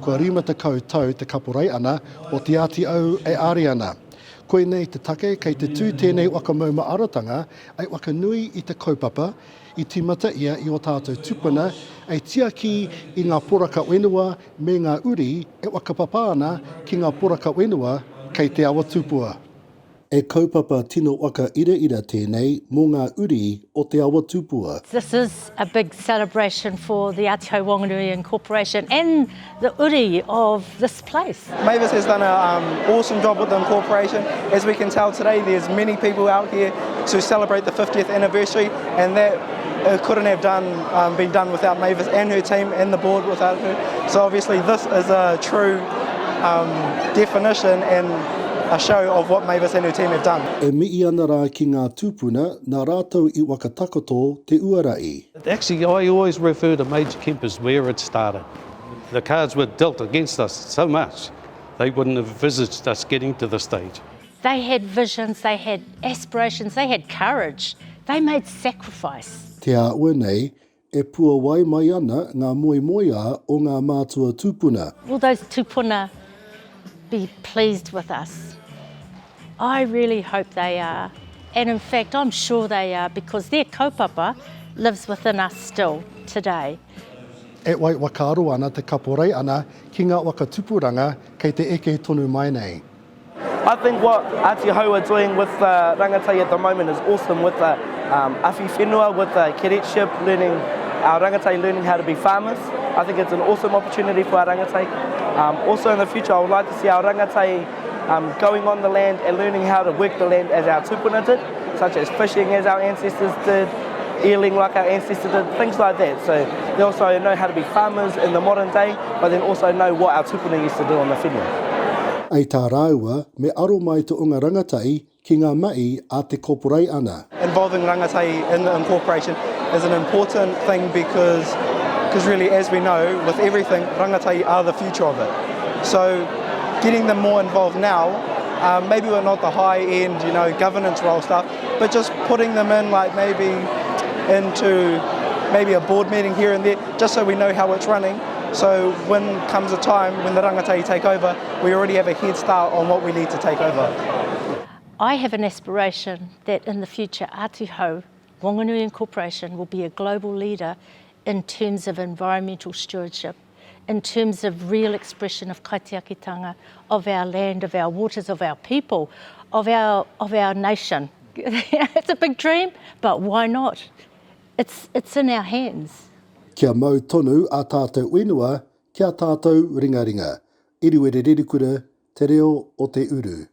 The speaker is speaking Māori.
Kua 50 tau Te Koporeihana o Te Ātihau e ariana. Koe nei te take kei te tū tēnei whakamauma aratanga ai whakanui I te kaupapa, I timata ia I o tātou tūpuna, ai tiaki I ngā poraka whenua me ngā uri e whakapapa ana ki ngā poraka whenua kei te awa tūpua. E kaupapa tino waka ira tēnei mō ngā uri o te awa tūpua. This is a big celebration for the Ātihau Whanganui Incorporation and the uri of this place. Mavis has done an awesome job with the incorporation. As we can tell today, there's many people out here to celebrate the 50th anniversary, and that couldn't have been done without Mavis and her team and the board without her. So obviously this is a true definition and a show of what Mavis and her team have done. E mi'i ana rā ki ngā tūpuna, nā rātou I wakatakoto te uarai. Actually, I always refer to Major Kemp as where it started. The cards were dealt against us so much, they wouldn't have envisaged us getting to the stage. They had visions, they had aspirations, they had courage. They made sacrifice. Te āua nei, e pua wai mai ana ngā moemoea o ngā mātua tūpuna. Will those tūpuna be pleased with us? I really hope they are. And in fact, I'm sure they are, because their kaupapa lives within us still today. E wai whakaaro ana te Koporeihana ki ngā whakatupuranga kei te eke tonu mai nei. I think what Ātihau are doing with rangatai at the moment is awesome, with awhi whenua, with cadetship, learning our rangatai learning how to be farmers. I think it's an awesome opportunity for our rangatai. Also in the future, I would like to see our rangatai going on the land and learning how to work the land as our tūpuna did, such as fishing as our ancestors did, eeling like our ancestors did, things like that. So they also know how to be farmers in the modern day, but then also know what our tūpuna used to do on the whenua. Ei tā rāua, me aro mai te unga rangatai ki ngā mai a Te Koporeihana. Involving rangatai in the incorporation is an important thing because really, as we know, with everything, rangatai are the future of it. So getting them more involved now, maybe we're not the high-end, governance role stuff, but just putting them in, like maybe into maybe a board meeting here and there, just so we know how it's running. So when comes a time when the rangatai take over, we already have a head start on what we need to take over. I have an aspiration that in the future, Ātihau Whanganui Incorporation will be a global leader in terms of environmental stewardship, in terms of real expression of kaitiakitanga, of our land, of our waters, of our people, of our nation. It's a big dream, but why not? It's in our hands. Kia mau tonu a tātou whenua, kia tātou ringaringa. Eruera Rerekura, te reo o te uru.